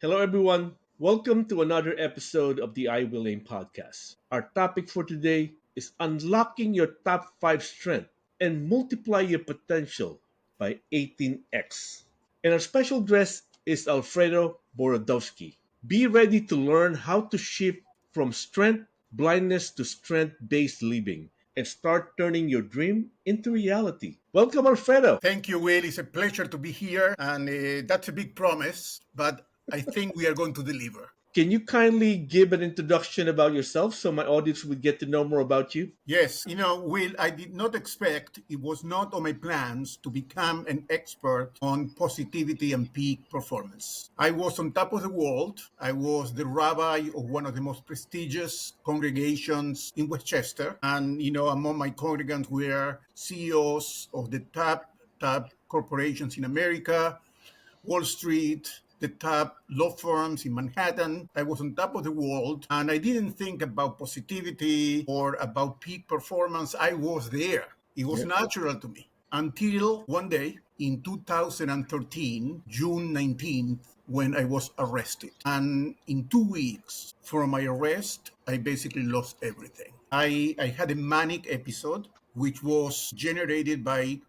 Hello, everyone. Welcome to another episode of the IWillAim podcast. Our topic for today is unlocking your top 5 strength and multiply your potential by 18x. And our special guest is Alfredo Borodowski. Be ready to learn how to shift from strength blindness to strength based living and start turning your dream into reality. Welcome, Alfredo. Thank you, Will. It's a pleasure to be here. And that's a big promise, but I think we are going to deliver. Can you kindly give an introduction about yourself so my audience would get to know more about you? Yes, Will, I did not expect, it was not on my plans to become an expert on positivity and peak performance. I was on top of the world. I was the rabbi of one of the most prestigious congregations in Westchester. And, among my congregants were CEOs of the top corporations in America, Wall Street, the top law firms in Manhattan. I was on top of the world and I didn't think about positivity or about peak performance. I was there. It was Yeah. natural to me until one day in 2013, June 19th, when I was arrested. And in 2 weeks from my arrest, I basically lost everything. I had a manic episode, which was generated by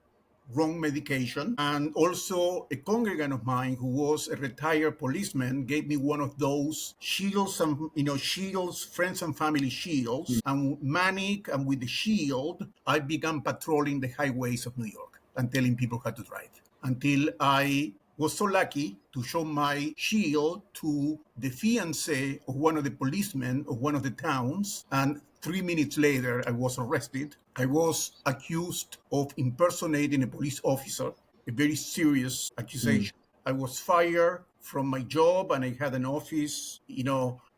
wrong medication. And also, a congregant of mine who was a retired policeman gave me one of those shields, shields, friends and family shields. And manic and with the shield, I began patrolling the highways of New York and telling people how to drive until I was so lucky to show my shield to the fiancé of one of the policemen of one of the towns. And 3 minutes later, I was arrested. I was accused of impersonating a police officer, a very serious Mm. accusation. I was fired from my job and I had an office,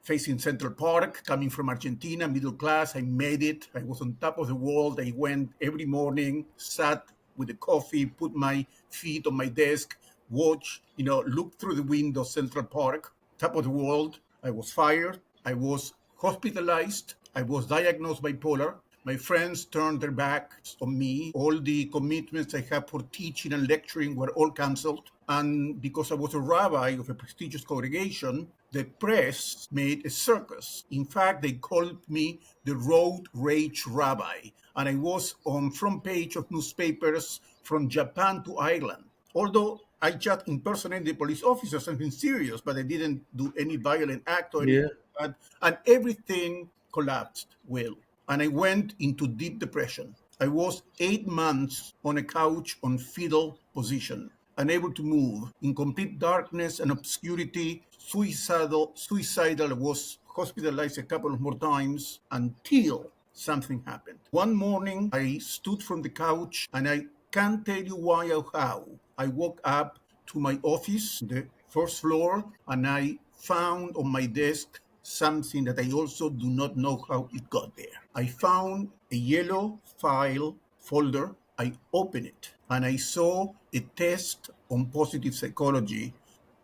facing Central Park, coming from Argentina, middle class. I made it. I was on top of the world. I went every morning, sat with a coffee, put my feet on my desk, watch, look through the window, Central Park, top of the world. I was fired. I was hospitalized. I was diagnosed bipolar. My friends turned their backs on me. All the commitments I had for teaching and lecturing were all canceled. And because I was a rabbi of a prestigious congregation, the press made a circus. In fact, they called me the road rage rabbi. And I was on front page of newspapers from Japan to Ireland. Although I just impersonated the police officer, something serious, but I didn't do any violent act or Yeah. anything like that. And everything collapsed, Will. And I went into deep depression. I was 8 months on a couch on fetal position, unable to move, in complete darkness and obscurity, suicidal. I was hospitalized a couple of more times until something happened. One morning, I stood from the couch and I can't tell you why or how. I woke up to my office, the first floor, and I found on my desk something that I also do not know how it got there. I found a yellow file folder. I opened it and I saw a test on positive psychology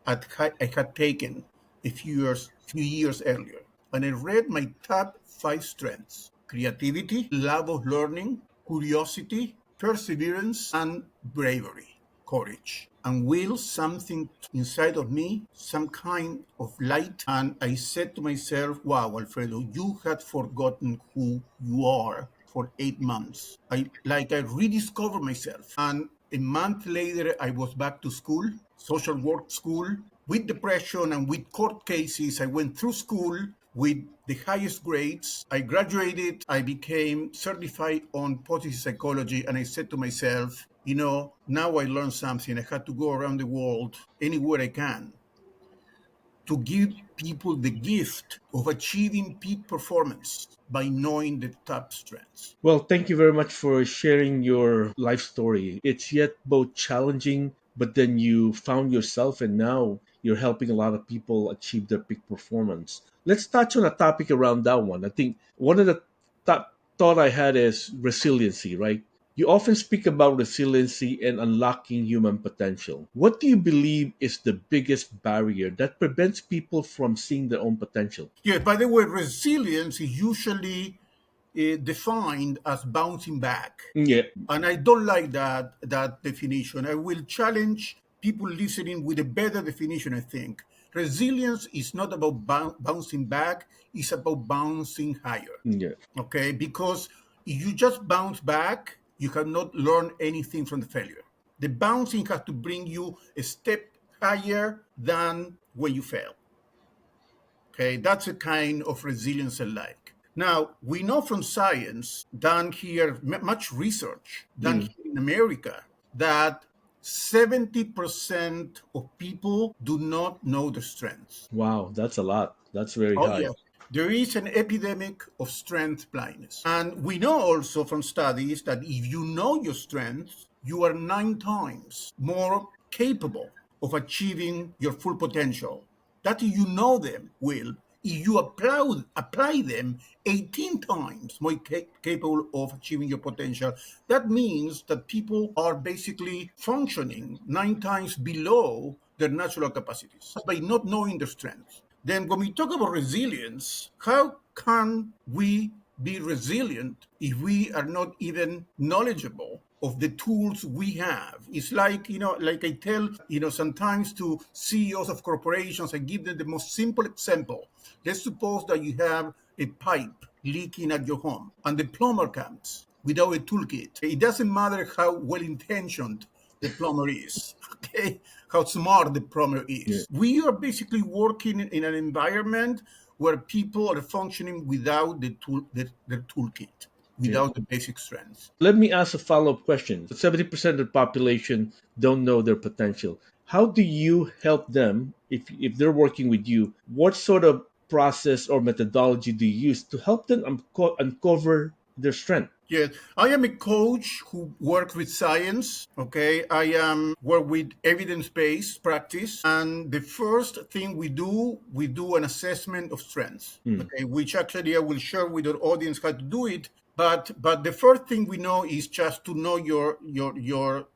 I had taken a few years earlier. And I read my top 5 strengths: creativity, love of learning, curiosity, perseverance, and bravery, courage. And will something inside of me, some kind of light. And I said to myself, wow, Alfredo, you had forgotten who you are for 8 months. I rediscovered myself. And a month later, I was back to school, social work school, with depression and with court cases. I went through school with the highest grades. I graduated. I became certified on positive psychology. And I said to myself, now I learned something. I had to go around the world anywhere I can to give people the gift of achieving peak performance by knowing the top strengths. Well, thank you very much for sharing your life story. It's yet both challenging, but then you found yourself and now you're helping a lot of people achieve their peak performance. Let's touch on a topic around that one. I think one of the thought I had is resiliency, right? You often speak about resiliency and unlocking human potential. What do you believe is the biggest barrier that prevents people from seeing their own potential? Yeah, by the way, resilience is usually defined as bouncing back. Yeah. And I don't like that definition. I will challenge people listening with a better definition, I think. Resilience is not about bouncing back, it's about bouncing higher. Yeah. Okay, because if you just bounce back, you cannot learn anything from the failure. The bouncing has to bring you a step higher than when you fail. Okay, that's a kind of resilience I like. Now, we know from science, done here, much research done Mm. here in America, that 70% of people do not know their strengths. Wow, that's a lot. That's very Oh, high. yes. There is an epidemic of strength blindness. And we know also from studies that if you know your strengths, you are 9 times more capable of achieving your full potential. That if you know them, Will, if you apply them 18 times more capable of achieving your potential, that means that people are basically functioning 9 times below their natural capacities by not knowing their strengths. Then, when we talk about resilience, how can we be resilient if we are not even knowledgeable of the tools we have? It's like, like I tell, sometimes to CEOs of corporations, I give them the most simple example. Let's suppose that you have a pipe leaking at your home and the plumber comes without a toolkit. It doesn't matter how well intentioned the plumber is, okay? How smart the plumber Yeah. is. We are basically working in an environment where people are functioning without their toolkit, Yeah. without the basic strengths. Let me ask a follow-up question. 70% of the population don't know their potential. How do you help them if they're working with you? What sort of process or methodology do you use to help them uncover their strength? Yes, I am a coach who works with science. Okay, I am work with evidence-based practice, and the first thing we do an assessment of strengths. Hmm. Okay, which actually I will share with our audience how to do it. But the first thing we know is just to know your.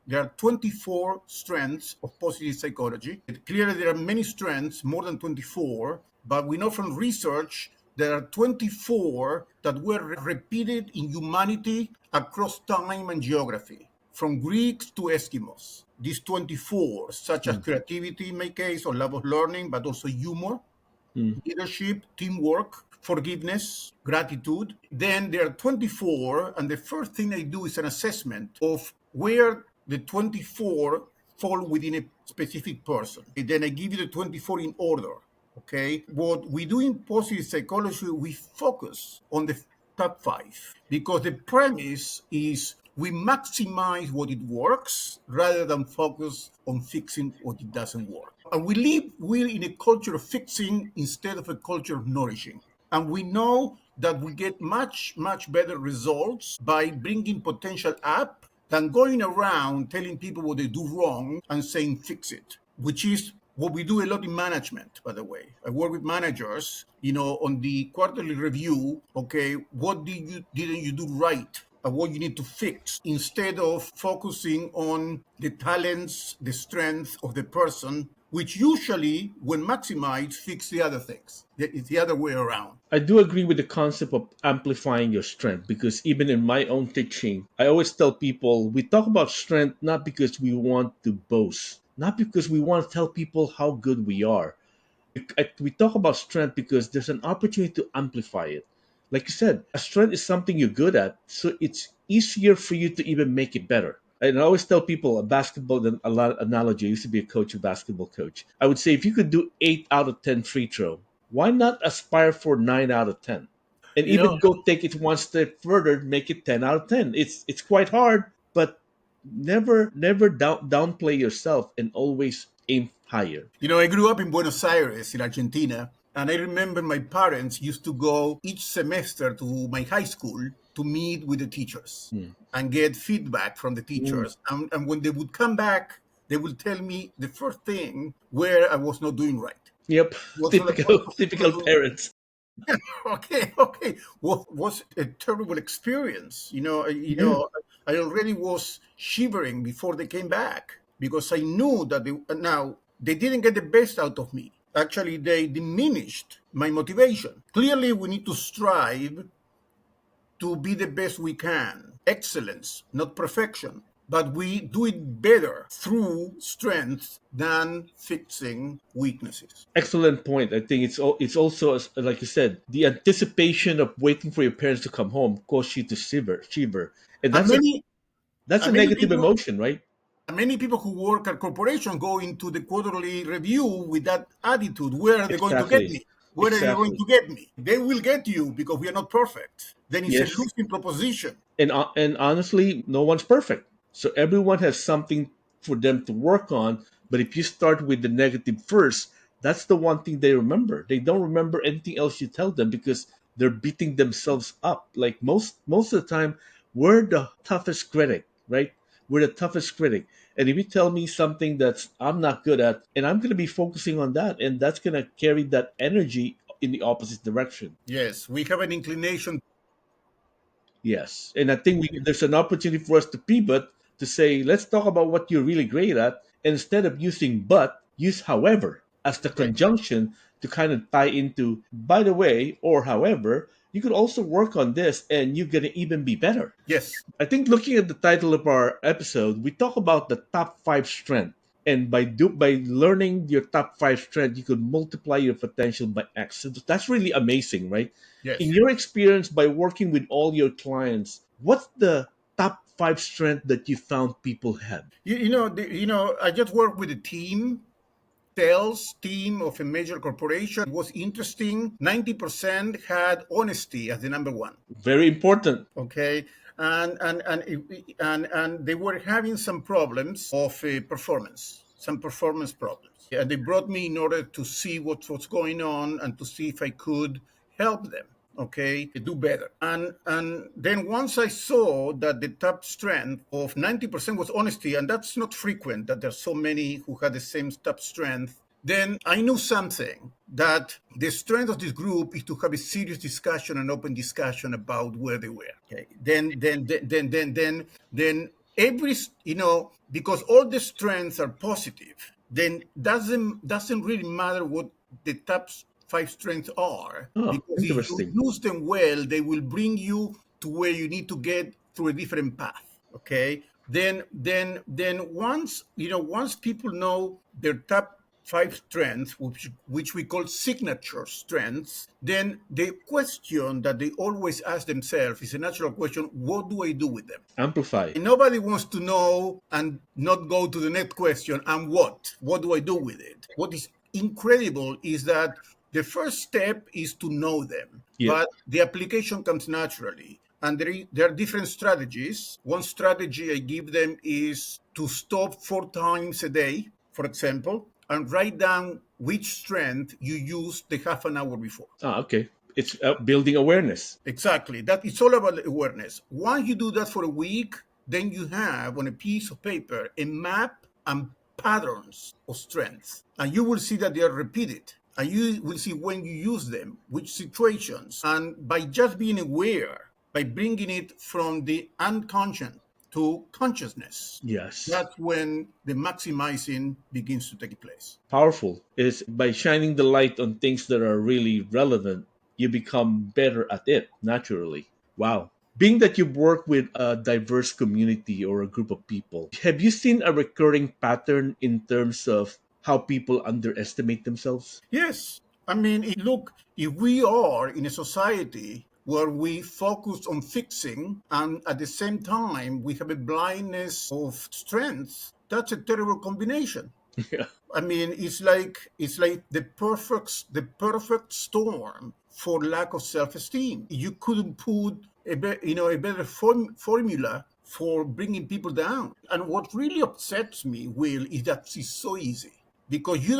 There are 24 strengths of positive psychology. Clearly, there are many strengths, more than 24. But we know from research there are 24 that were repeated in humanity across time and geography, from Greeks to Eskimos. These 24, such as Hmm. creativity in my case, or love of learning, but also humor, Hmm. leadership, teamwork, forgiveness, gratitude. Then there are 24, and the first thing I do is an assessment of where the 24 fall within a specific person. And then I give you the 24 in order. Okay. What we do in positive psychology, we focus on the top five because the premise is we maximize what it works rather than focus on fixing what it doesn't work. And we live in a culture of fixing instead of a culture of nourishing. And we know that we get much, much better results by bringing potential up than going around telling people what they do wrong and saying fix it, which is what we do a lot in management, by the way. I work with managers, on the quarterly review. Okay, what didn't you do right? And what you need to fix instead of focusing on the talents, the strength of the person, which usually, when maximized, fix the other things. It's the other way around. I do agree with the concept of amplifying your strength because even in my own teaching, I always tell people we talk about strength not because we want to boast, not because we want to tell people how good we are. We talk about strength because there's an opportunity to amplify it. Like you said, a strength is something you're good at, so it's easier for you to even make it better. And I always tell people a basketball a lot analogy. I used to be a coach, a basketball coach. I would say if you could do 8 out of 10 free throw, why not aspire for 9 out of 10? And You even know, go take it one step further, make it 10 out of 10. It's quite hard, but never downplay yourself and always aim higher. I grew up in Buenos Aires, in Argentina, and I remember my parents used to go each semester to my high school to meet with the teachers Hmm. and get feedback from the Mm. teachers. And when they would come back, they would tell me the first thing where I was not doing right. Yep, Was not typical not typical doing parents. okay. What was a terrible experience. Yeah, I already was shivering before they came back because I knew that now they didn't get the best out of me. Actually, they diminished my motivation. Clearly, we need to strive to be the best we can. Excellence, not perfection. but we do it better through strength than fixing weaknesses. Excellent point. I think it's also like you said, the anticipation of waiting for your parents to come home causes you to shiver, and And many that's a and many negative people emotion, right? many people who work at corporations go into the quarterly review with that attitude. Where are they going to get Exactly, me? Where are they going exactly. to get me? They will get you because we are not perfect. Then it's a Yes, losing proposition. and honestly, no one's perfect, so everyone has something for them to work on. But if you start with the negative first, that's the one thing they remember. They don't remember anything else you tell them because they're beating themselves up. Like most of the time, we're the toughest critic, right? We're the toughest critic. And if you tell me something that's I'm not good at, and I'm going to be focusing on that, and that's going to carry that energy in the opposite direction. Yes, we have an inclination. Yes, and I think there's an opportunity for us to pivot to say, let's talk about what you're really great at. And instead of using but, use however as the Right. conjunction to kind of tie into, by the way, or however, you could also work on this and you're going to even be better. Yes, I think looking at the title of our episode, we talk about the top five strengths. And by learning your top five strengths, you could multiply your potential by X. So that's really amazing, right? In yes. your experience by working with all your clients, what's the top five strength that you found people had? I just worked with a team, sales team of a major corporation. It was interesting. 90% had honesty as the number one. Very important. Okay, and they were having some problems of performance, some performance problems, and they brought me in order to see what's going on and to see if I could help them, okay, do better. And then once I saw that the top strength of 90% was honesty, and that's not frequent that there's so many who had the same top strength, then I knew something, that the strength of this group is to have a serious discussion and open discussion about where they were. Okay. Then every, because all the strengths are positive, then doesn't really matter what the top five strengths are, Oh, because if you interesting. use them well, they will bring you to where you need to get through a different path. Okay. Then once people know their top five strengths, which we call signature strengths, then the question that they always ask themselves is a natural question: what do I do with them? Amplify. And nobody wants to know and not go to the next question, and what? What do I do with it? What is incredible is that the first step is to know them, Yep. but the application comes naturally. And there are different strategies. One strategy I give them is to stop 4 times a day, for example, and write down which strength you used the half an hour before. Ah, okay. It's building awareness. Exactly. That it's all about awareness. Once you do that for a week, then you have on a piece of paper a map and patterns of strengths. And you will see that they are repeated. And you will see when you use them, which situations. And by just being aware, by bringing it from the unconscious to consciousness, Yes. that's when the maximizing begins to take place. Powerful is by shining the light on things that are really relevant, you become better at it naturally. Wow. Being that you work with a diverse community or a group of people, have you seen a recurring pattern in terms of how people underestimate themselves? Yes. I mean, look, if we are in a society where we focus on fixing and at the same time we have a blindness of strength, that's a terrible combination. Yeah. I mean, it's like the perfect storm for lack of self-esteem. You couldn't put a better formula for bringing people down. And what really upsets me, Will, is that it's so easy because you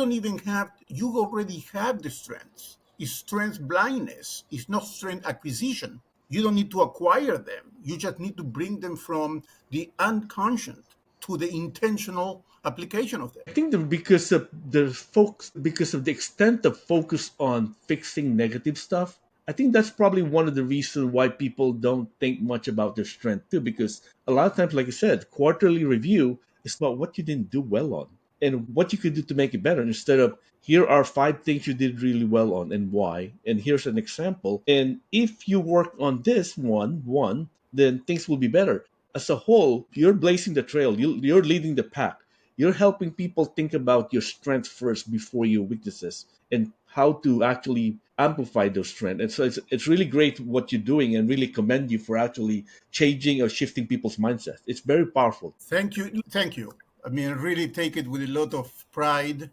already have the strengths. It's strength blindness. It's not strength acquisition. You don't need to acquire them. You just need to bring them from the unconscious to the intentional application of them. I think that because of the extent of focus on fixing negative stuff, I think that's probably one of the reasons why people don't think much about their strength too. Because a lot of times, like I said, quarterly review is about what you didn't do well on and what you could do to make it better. Instead of here are five things you did really well on and why, and here's an example. And if you work on this one, then things will be better. as a whole, you're blazing the trail. You're leading the pack. You're helping people think about your strengths first before your weaknesses and how to actually amplify those strengths. And so it's really great what you're doing and really commend you for actually changing or shifting people's mindsets. It's very powerful. Thank you. Thank you. I mean, really take it with a lot of pride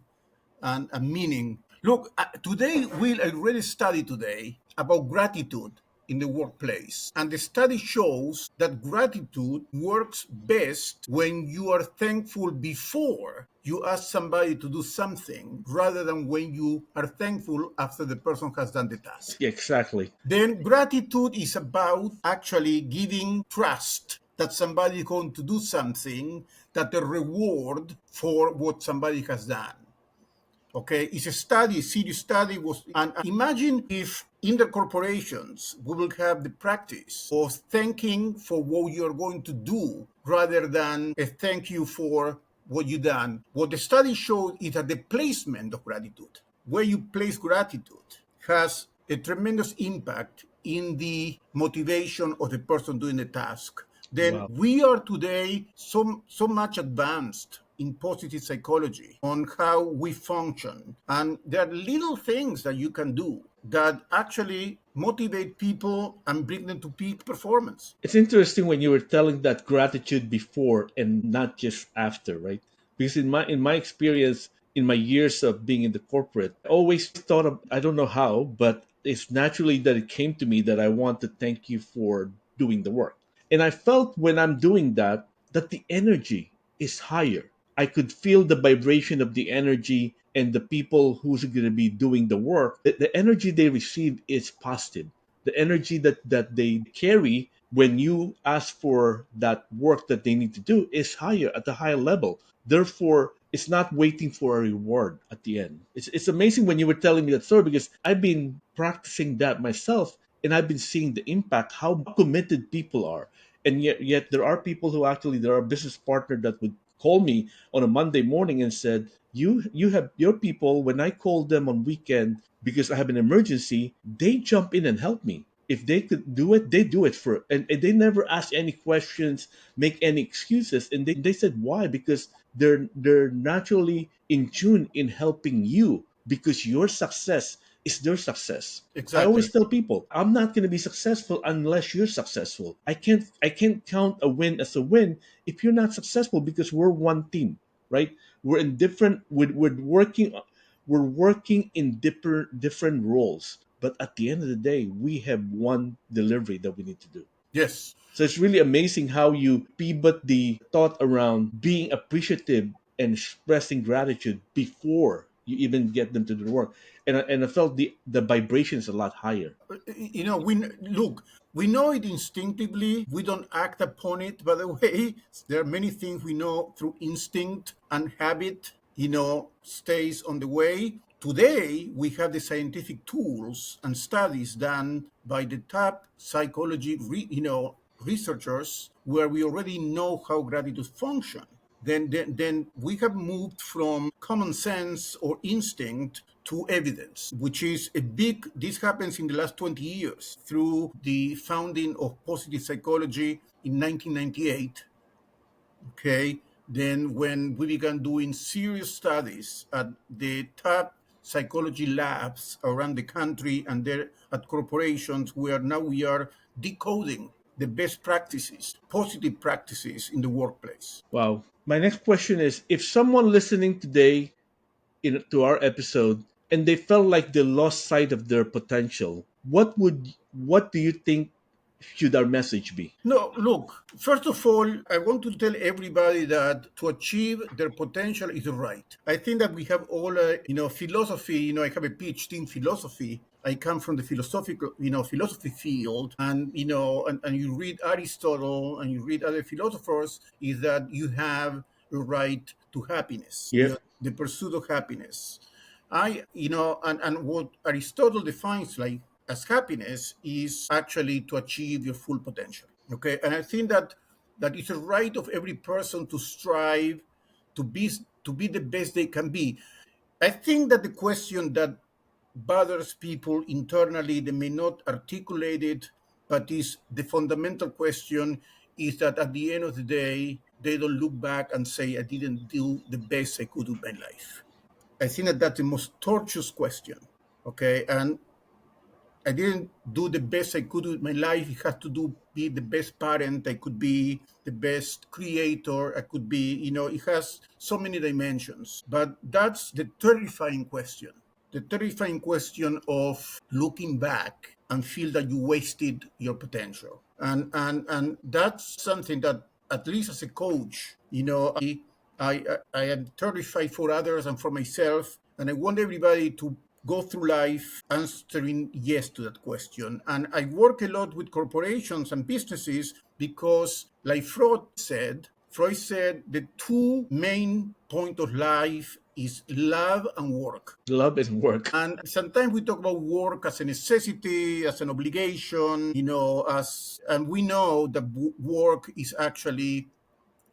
and meaning. Look, today, I really studied today about gratitude in the workplace. And the study shows that gratitude works best when you are thankful before you ask somebody to do something rather than when you are thankful after the person has done the task. Yeah, exactly. Then gratitude is about actually giving trust that somebody is going to do something, that the reward for what somebody has done. Okay, it's a study, serious study was, and imagine if in the corporations we will have the practice of thanking for what you're going to do rather than a thank you for what you done. What the study showed is that the placement of gratitude, where you place gratitude, has a tremendous impact in the motivation of the person doing the task. Then Wow. we are today so much advanced in positive psychology on how we function. And there are little things that you can do that actually motivate people and bring them to peak performance. It's interesting when you were telling that gratitude before and not just after, right? Because in my experience, in my years of being in the corporate, I always thought of, I don't know how, but it's naturally that it came to me that I want to thank you for doing the work. And I felt when I'm doing that the energy is higher. I could feel the vibration of the energy and the people who's going to be doing the work. The energy they receive is positive. The energy that they carry when you ask for that work that they need to do is higher at a higher level. Therefore, it's not waiting for a reward at the end. It's amazing when you were telling me that story because I've been practicing that myself and I've been seeing the impact, how committed people are. And yet there are people who actually, there are business partner that would call me on a Monday morning and said, you have your people, when I call them on weekend because I have an emergency, they jump in and help me. If they could do it, they do it for, and they never ask any questions, make any excuses. And they said why? Because they're naturally in tune in helping you because your success is their success. I Exactly. always tell people, I'm not going to be successful unless you're successful. I can't count a win as a win if you're not successful because we're one team, right? We're in different we're working in different roles, but at the end of the day, we have one delivery that we need to do. Yes. So it's really amazing how you pivot the thought around being appreciative and expressing gratitude before you even get them to do the work. And I felt the vibration is a lot higher. Look, we know it instinctively. We don't act upon it. By the way, there are many things we know through instinct and habit, stays on the way. Today, we have the scientific tools and studies done by the top psychology, researchers, where we already know how gratitude functions. Then we have moved from common sense or instinct to evidence, which is this happens in the last 20 years through the founding of positive psychology in 1998. Okay. Then when we began doing serious studies at the top psychology labs around the country and there at corporations, where now we are decoding the best practices, positive practices in the workplace. Wow. My next question is, if someone listening today to our episode and they felt like they lost sight of their potential, what do you think should our message be? No, look, first of all, I want to tell everybody that to achieve their potential is right. I think that we have all philosophy, I have a PhD in philosophy. I come from the philosophy field, and you read Aristotle and you read other philosophers, is that you have a right to happiness, Yep. the pursuit of happiness. And what Aristotle defines like as happiness is actually to achieve your full potential. Okay, and I think that it's a right of every person to strive to be to be the best they can be. I think that the question that bothers people internally, they may not articulate it, but is the fundamental question is that at the end of the day, they don't look back and say, I didn't do the best I could with my life. I think that that's the most torturous question. Okay. And I didn't do the best I could with my life. It had to do be the best parent I could be, the best creator I could be. It has so many dimensions. But that's the terrifying question. The terrifying question of looking back and feel that you wasted your potential. And that's something that, at least as a coach, I am terrified for others and for myself. And I want everybody to go through life answering yes to that question. And I work a lot with corporations and businesses because, like Freud said the two main point of life is love and work. Love and work. And sometimes we talk about work as a necessity, as an obligation, and we know that work is actually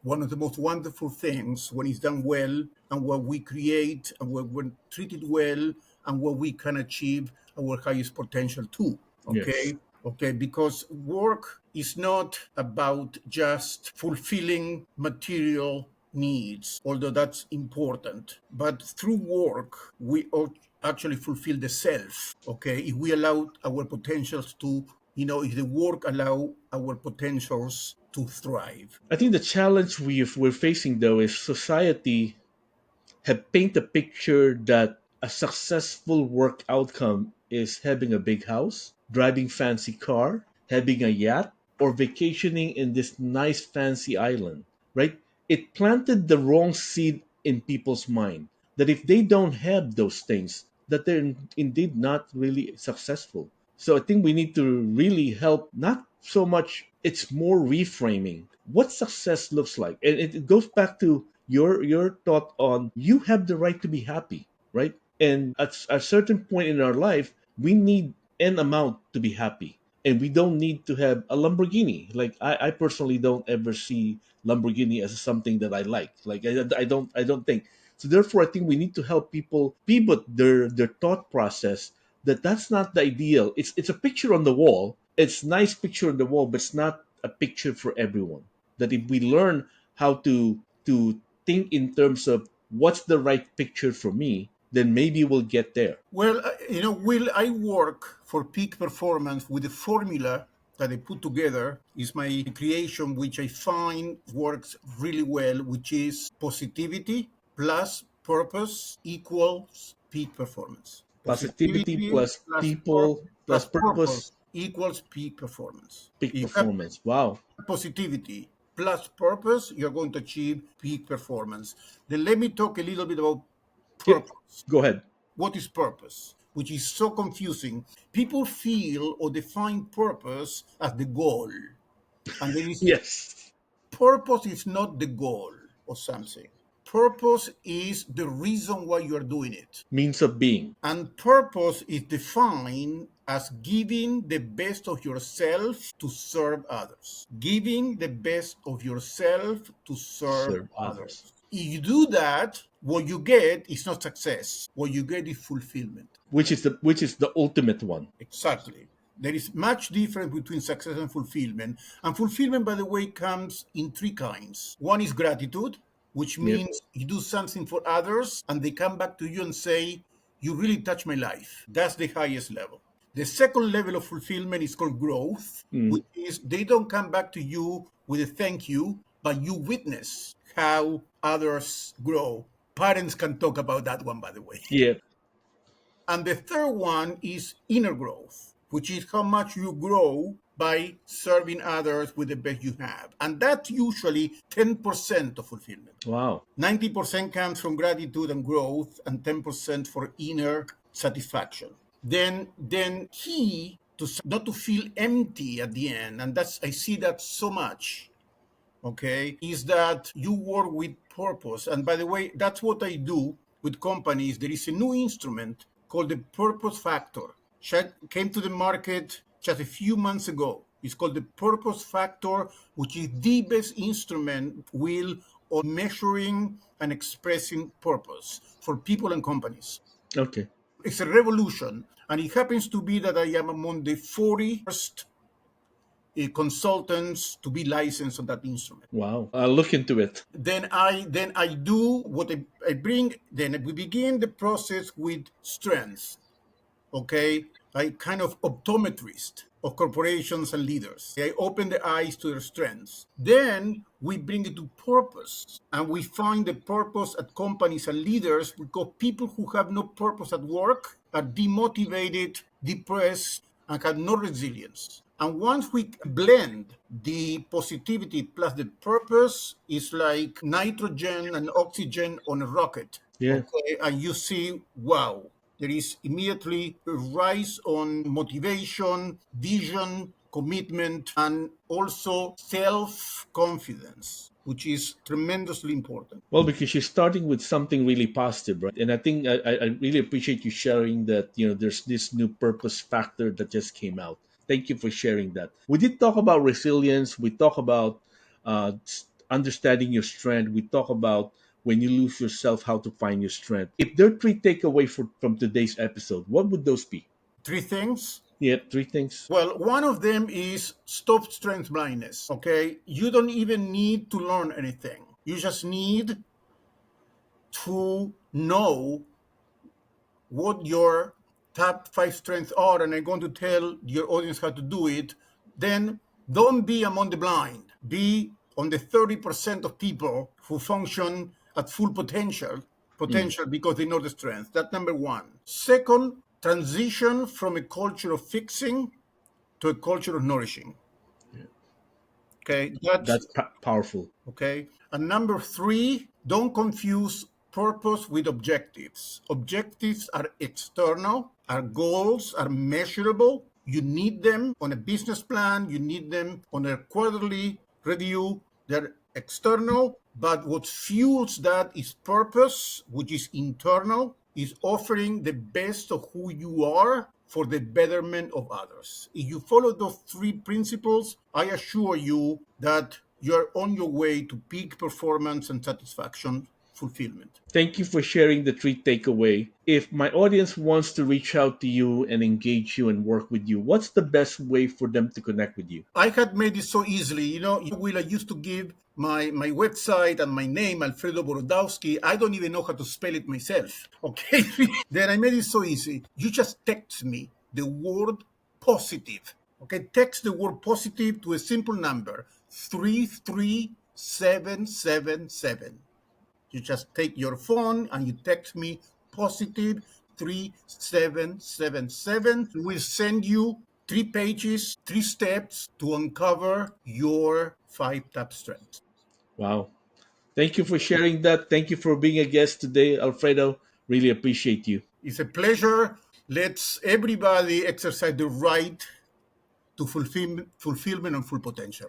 one of the most wonderful things when it's done well, and what we create and when we're treated well, and what we can achieve our highest potential too. Yes. Okay, because work is not about just fulfilling material needs, although that's important. But through work, we actually fulfill the self. Okay, if we allow our potentials to, if the work allow our potentials to thrive. I think the challenge we're facing though is society have paint a picture that a successful work outcome is having a big house, driving fancy car, having a yacht, or vacationing in this nice fancy island, right? It planted the wrong seed in people's mind that if they don't have those things, that they're indeed not really successful. So I think we need to really help, not so much, it's more reframing what success looks like. And it goes back to your thought on you have the right to be happy, right? And at a certain point in our life, we need an amount to be happy. And we don't need to have a Lamborghini. Like I personally don't ever see Lamborghini as something that I like. Like I don't think. So therefore I think we need to help people pivot their thought process that that's not the ideal. It's a picture on the wall. It's nice picture on the wall, but it's not a picture for everyone. That if we learn how to think in terms of what's the right picture for me, then maybe we'll get there. Well, Will, I work for peak performance with a formula that I put together. Is my creation, which I find works really well, which is positivity plus purpose equals peak performance. Positivity Positivity plus people plus plus purpose, purpose equals peak performance. peak If you have performance. Wow. positivity plus purpose, you're going to achieve peak performance. Then let me talk a little bit about Yeah, purpose. go ahead. What is purpose? Which is so confusing. People feel or define purpose as the goal. And there is Yes. purpose is not the goal of something. Purpose is the reason why you are doing it. Means of being. And purpose is defined as giving the best of yourself to serve others. Giving the best of yourself to serve Serve others. others. If you do that, what you get is not success. What you get is fulfillment. Which is the ultimate one. Exactly. There is much difference between success and fulfillment. And fulfillment, by the way, comes in three kinds. One is gratitude, which Yep. means you do something for others and they come back to you and say, you really touched my life. That's the highest level. The second level of fulfillment is called growth, Mm. which is they don't come back to you with a thank you, but you witness how others grow. Parents can talk about that one, by the way. Yep. And the third one is inner growth, which is how much you grow by serving others with the best you have. And that's usually 10% of fulfillment. Wow. 90% comes from gratitude and growth, and 10% for inner satisfaction. Then key to not to feel empty at the end, and that's I see that so much, okay, is that you work with purpose. And by the way, that's what I do with companies. There is a new instrument called the Purpose Factor. Came to the market just a few months ago. It's called the Purpose Factor, which is the best instrument will on measuring and expressing purpose for people and companies. Okay. It's a revolution, and it happens to be that I am among the 40 first consultants to be licensed on that instrument. Wow. I'll look into it. Then I do what I bring. Then we begin the process with strengths. Okay, I kind of optometrist of corporations and leaders. I open the eyes to their strengths. Then we bring it to purpose, and we find the purpose at companies and leaders, because people who have no purpose at work are demotivated, depressed, and have no resilience. And once we blend the positivity plus the purpose, it's like nitrogen and oxygen on a rocket. Yeah. Okay, and you see, wow, there is immediately a rise on motivation, vision, commitment, and also self confidence, which is tremendously important. Well, because you're starting with something really positive, right? And I think I really appreciate you sharing that, there's this new purpose factor that just came out. Thank you for sharing that. We did talk about resilience. We talk about understanding your strength. We talk about when you lose yourself, how to find your strength. If there are three takeaways from today's episode, what would those be? Three things. Yeah, three things. Well, one of them is stop strength blindness. Okay. You don't even need to learn anything. You just need to know what your top five strengths are, and I'm going to tell your audience how to do it. Then don't be among the blind. Be on the 30% of people who function at full Mm, potential because they know the strength. That's number one. Second, transition from a culture of fixing to a culture of nourishing. yeah. Okay, that's That's powerful. okay. And number three, don't confuse purpose with objectives. Objectives are external, our goals are measurable. You need them on a business plan, you need them on a quarterly review. They're external, but what fuels that is purpose, which is internal, is offering the best of who you are for the betterment of others. If you follow those three principles, I assure you that you're on your way to peak performance and satisfaction fulfillment. Thank you for sharing the three takeaway. If my audience wants to reach out to you and engage you and work with you, what's the best way for them to connect with you? I had made it so easily. Will, I used to give my website and my name, Alfredo Borodowski. I don't even know how to spell it myself. Okay. Then I made it so easy. You just text me the word positive. Okay. Text the word positive to a simple number 33777. You just take your phone and you text me positive 3777. We'll send you 3 pages, 3 steps to uncover your five top strengths. Wow. Thank you for sharing that. Thank you for being a guest today, Alfredo. Really appreciate you. It's a pleasure. Let's everybody exercise the right to fulfillment and full potential.